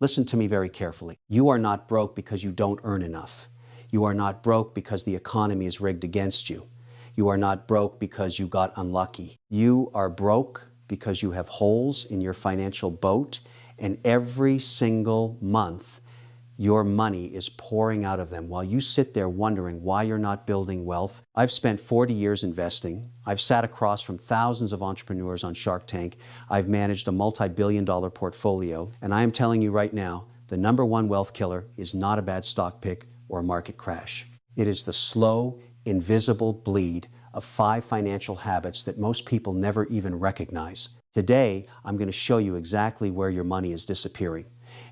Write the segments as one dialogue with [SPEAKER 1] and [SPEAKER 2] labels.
[SPEAKER 1] Listen to me very carefully. You are not broke because you don't earn enough. You are not broke because the economy is rigged against you. You are not broke because you got unlucky. You are broke because you have holes in your financial boat, and every single month your money is pouring out of them while you sit there wondering why you're not building wealth. I've spent 40 years investing. I've sat across from thousands of entrepreneurs on Shark Tank. I've managed a multi-billion-dollar portfolio, and I am telling you right now, the #1 wealth killer is not a bad stock pick or a market crash. It is the slow, invisible bleed of 5 financial habits that most people never even recognize. Today, I'm going to show you exactly where your money is disappearing.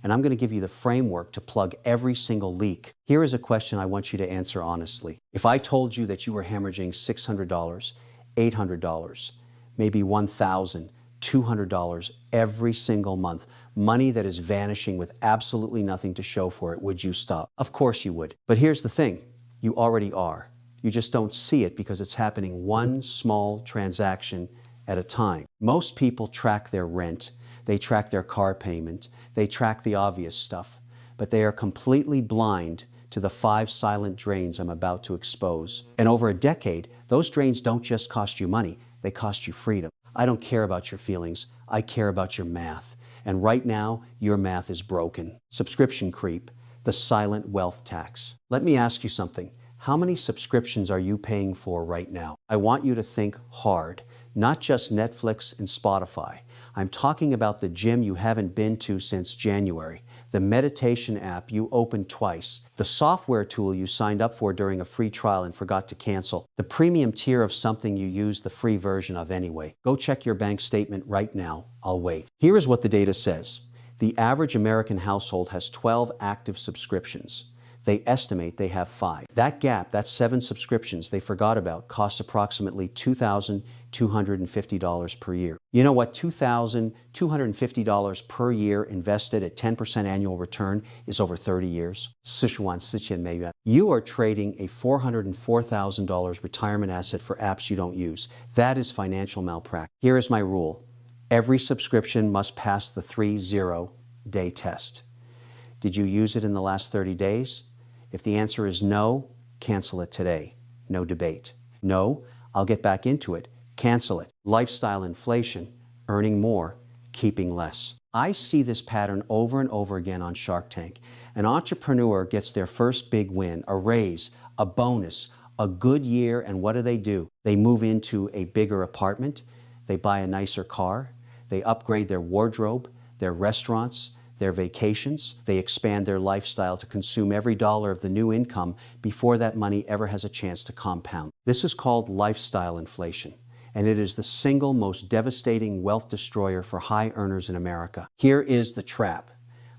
[SPEAKER 1] And I'm going to give you the framework to plug every single leak. Here is a question I want you to answer honestly. If I told you that you were hemorrhaging $600, $800, maybe $1,000, $200 every single month, money that is vanishing with absolutely nothing to show for it, would you stop? Of course you would. But here's the thing, you already are. You just don't see it because it's happening one small transaction at a time. Most people track their rent, they track their car payment, they track the obvious stuff, but they are completely blind to the 5 silent drains I'm about to expose. And over a decade, those drains don't just cost you money, they cost you freedom. I don't care about your feelings, I care about your math. And right now, your math is broken. Subscription creep, the silent wealth tax. Let me ask you something. How many subscriptions are you paying for right now? I want you to think hard, not just Netflix and Spotify. I'm talking about the gym you haven't been to since January, the meditation app you opened twice, the software tool you signed up for during a free trial and forgot to cancel, the premium tier of something you use the free version of anyway. Go check your bank statement right now. I'll wait. Here is what the data says. The average American household has 12 active subscriptions. They estimate they have 5. That gap, that 7 subscriptions they forgot about, costs approximately $2,250 per year. You know what $2,250 per year invested at 10% annual return is over 30 years? You are trading a $404,000 retirement asset for apps you don't use. That is financial malpractice. Here is my rule. Every subscription must pass the 30-day test. Did you use it in the last 30 days? If the answer is no, cancel it today. No debate. No, I'll get back into it. Cancel it. Lifestyle inflation, earning more, keeping less. I see this pattern over and over again on Shark Tank. An entrepreneur gets their first big win, a raise, a bonus, a good year, and what do? They move into a bigger apartment, they buy a nicer car, they upgrade their wardrobe, their restaurants, their vacations, they expand their lifestyle to consume every dollar of the new income before that money ever has a chance to compound. This is called lifestyle inflation, and it is the single most devastating wealth destroyer for high earners in America. Here is the trap.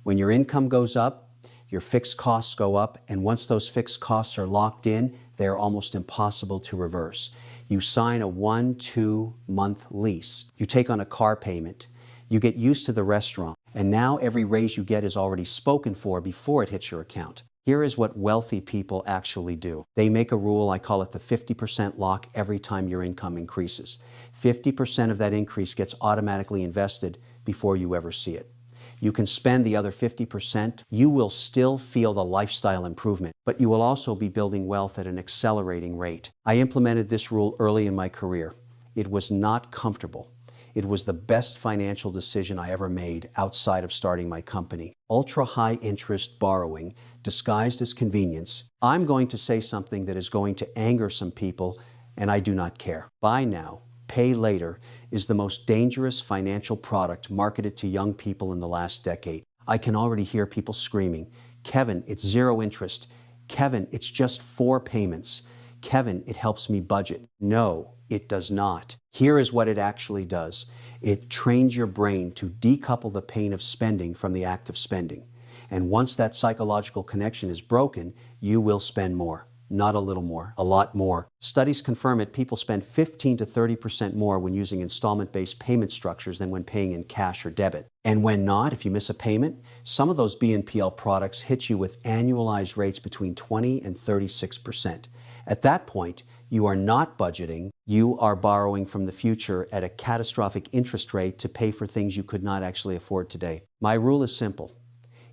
[SPEAKER 1] When your income goes up, your fixed costs go up, and once those fixed costs are locked in, they are almost impossible to reverse. You sign a 1-2 month lease. You take on a car payment. You get used to the restaurant. And now every raise you get is already spoken for before it hits your account. Here is what wealthy people actually do. They make a rule, I call it the 50% lock every time your income increases. 50% of that increase gets automatically invested before you ever see it. You can spend the other 50%. You will still feel the lifestyle improvement, but you will also be building wealth at an accelerating rate. I implemented this rule early in my career. It was not comfortable. It was the best financial decision I ever made outside of starting my company. Ultra-high interest borrowing disguised as convenience. I'm going to say something that is going to anger some people, and I do not care. Buy now, pay later is the most dangerous financial product marketed to young people in the last decade. I can already hear people screaming, "Kevin, it's 0 interest. Kevin, it's just 4 payments. Kevin, it helps me budget." No, it does not. Here is what it actually does. It trains your brain to decouple the pain of spending from the act of spending. And once that psychological connection is broken, you will spend more. Not a little more, a lot more. Studies confirm it. People spend 15 to 30% more when using installment-based payment structures than when paying in cash or debit. And when not, if you miss a payment, some of those BNPL products hit you with annualized rates between 20 and 36%. At that point, you are not budgeting, you are borrowing from the future at a catastrophic interest rate to pay for things you could not actually afford today. My rule is simple.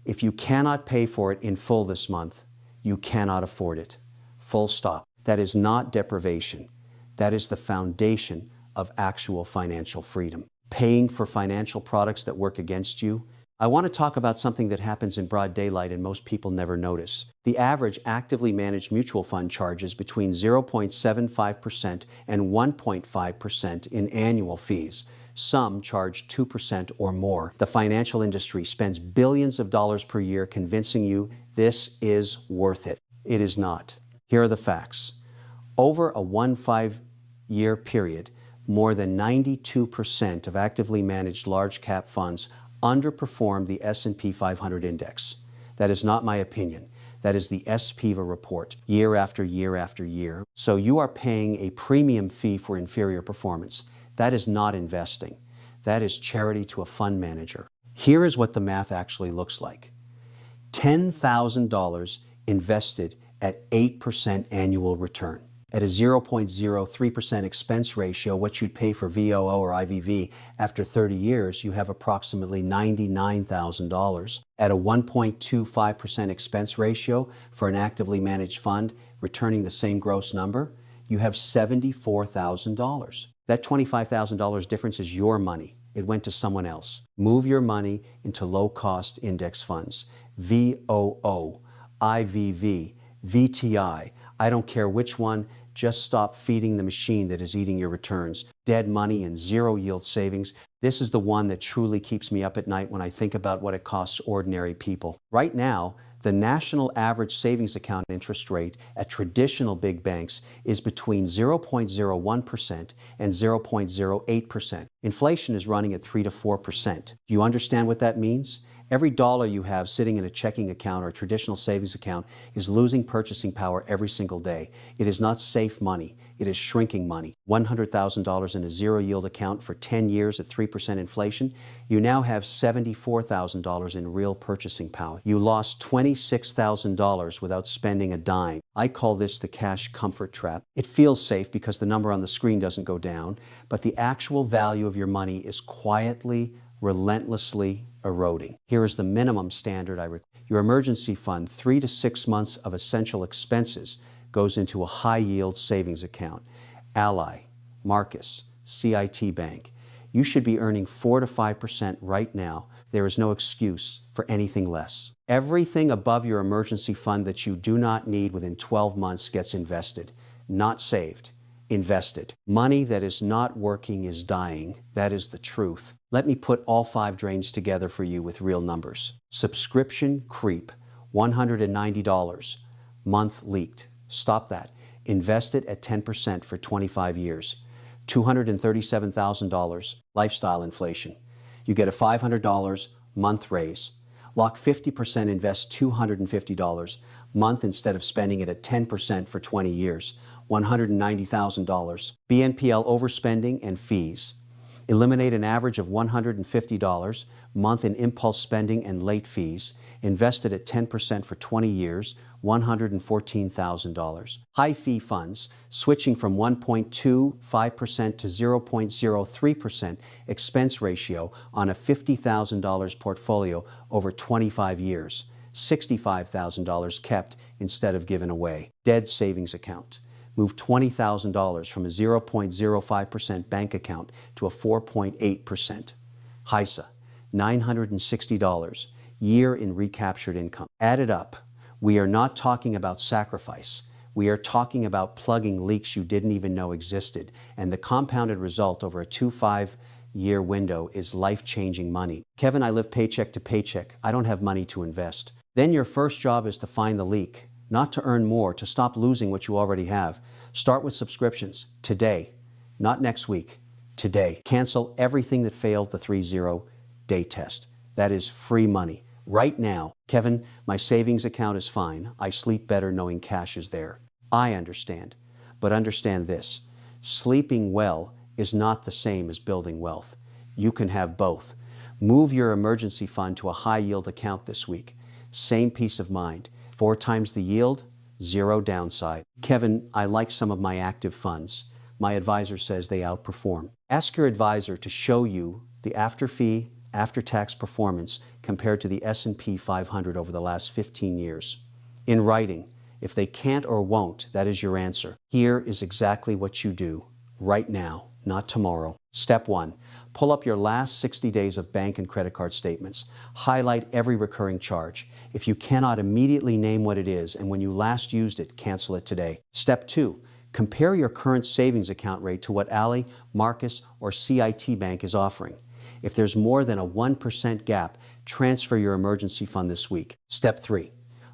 [SPEAKER 1] If you cannot pay for it in full this month, you cannot afford it. Full stop. That is not deprivation. That is the foundation of actual financial freedom. Paying for financial products that work against you. I want to talk about something that happens in broad daylight and most people never notice. The average actively managed mutual fund charges between 0.75% and 1.5% in annual fees. Some charge 2% or more. The financial industry spends billions of dollars per year convincing you this is worth it. It is not. Here are the facts. Over a 1-5-year period, more than 92% of actively managed large cap funds underperformed the S&P 500 index. That is not my opinion. That is the SPIVA report, year after year after year. So you are paying a premium fee for inferior performance. That is not investing. That is charity to a fund manager. Here is what the math actually looks like. $10,000 invested at 8% annual return. At a 0.03% expense ratio, what you'd pay for VOO or IVV after 30 years, you have approximately $99,000. At a 1.25% expense ratio for an actively managed fund, returning the same gross number, you have $74,000. That $25,000 difference is your money. It went to someone else. Move your money into low-cost index funds. VOO, IVV, VTI, I don't care which one, just stop feeding the machine that is eating your returns. Dead money and zero yield savings. This is the one that truly keeps me up at night when I think about what it costs ordinary people. Right now, the national average savings account interest rate at traditional big banks is between 0.01% and 0.08%. Inflation is running at 3 to 4%. Do you understand what that means? Every dollar you have sitting in a checking account or a traditional savings account is losing purchasing power every single day. It is not safe money. It is shrinking money. $100,000 in a zero-yield account for 10 years at 3% inflation, you now have $74,000 in real purchasing power. You lost $26,000 without spending a dime. I call this the cash comfort trap. It feels safe because the number on the screen doesn't go down, but the actual value of your money is quietly, relentlessly eroding. Here is the minimum standard I require. Your emergency fund, 3 to 6 months of essential expenses, goes into a high-yield savings account. Ally, Marcus, CIT Bank. You should be earning 4 to 5% right now. There is no excuse for anything less. Everything above your emergency fund that you do not need within 12 months gets invested, not saved. Invested. Money that is not working is dying. That is the truth. Let me put all 5 drains together for you with real numbers. Subscription creep, $190. Month leaked. Stop that. Invested at 10% for 25 years. $237,000. Lifestyle inflation. You get a $500 month raise. Lock 50%, invest $250 month instead of spending it at 10% for 20 years. $190,000. BNPL overspending and fees. Eliminate an average of $150 month in impulse spending and late fees. Invested at 10% for 20 years, $114,000. High fee funds, switching from 1.25% to 0.03% expense ratio on a $50,000 portfolio over 25 years. $65,000 kept instead of given away. Dead savings account. Move $20,000 from a 0.05% bank account to a 4.8%. HISA, $960, year in recaptured income. Add it up. We are not talking about sacrifice. We are talking about plugging leaks you didn't even know existed, and the compounded result over a 2-5-year window is life-changing money. Kevin, I live paycheck to paycheck. I don't have money to invest. Then your first job is to find the leak. Not to earn more, to stop losing what you already have. Start with subscriptions today, not next week, today. Cancel everything that failed the 30-day test. That is free money. Right now, Kevin, my savings account is fine. I sleep better knowing cash is there. I understand. But understand this. Sleeping well is not the same as building wealth. You can have both. Move your emergency fund to a high-yield account this week. Same peace of mind. 4 times the yield, 0 downside. Kevin, I like some of my active funds. My advisor says they outperform. Ask your advisor to show you the after-fee, after-tax performance compared to the S&P 500 over the last 15 years. In writing, if they can't or won't, that is your answer. Here is exactly what you do, right now, not tomorrow. Step 1. Pull up your last 60 days of bank and credit card statements. Highlight every recurring charge. If you cannot immediately name what it is and when you last used it, cancel it today. Step 2. Compare your current savings account rate to what Ally, Marcus, or CIT Bank is offering. If there's more than a 1% gap, transfer your emergency fund this week. Step 3.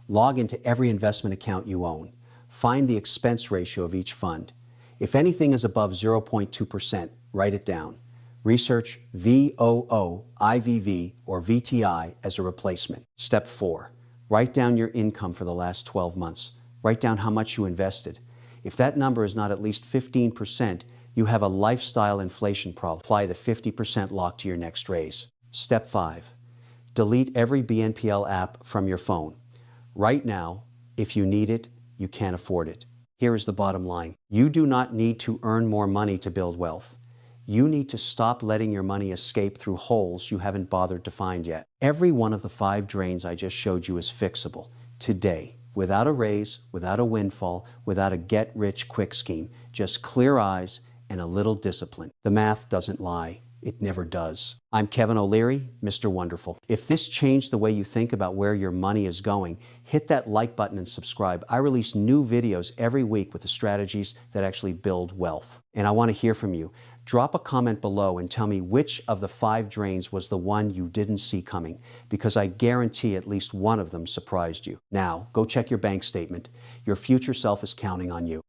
[SPEAKER 1] Log into every investment account you own. Find the expense ratio of each fund. If anything is above 0.2%, write it down. Research VOO, IVV, or VTI as a replacement. Step 4. Write down your income for the last 12 months. Write down how much you invested. If that number is not at least 15%, you have a lifestyle inflation problem. Apply the 50% lock to your next raise. Step 5. Delete every BNPL app from your phone. Right now, if you need it, you can't afford it. Here is the bottom line. You do not need to earn more money to build wealth. You need to stop letting your money escape through holes you haven't bothered to find yet. Every one of the 5 drains I just showed you is fixable today, without a raise, without a windfall, without a get-rich-quick scheme. Just clear eyes and a little discipline. The math doesn't lie. It never does. I'm Kevin O'Leary, Mr. Wonderful. If this changed the way you think about where your money is going, hit that like button and subscribe. I release new videos every week with the strategies that actually build wealth. And I want to hear from you. Drop a comment below and tell me which of the 5 drains was the one you didn't see coming, because I guarantee at least one of them surprised you. Now, go check your bank statement. Your future self is counting on you.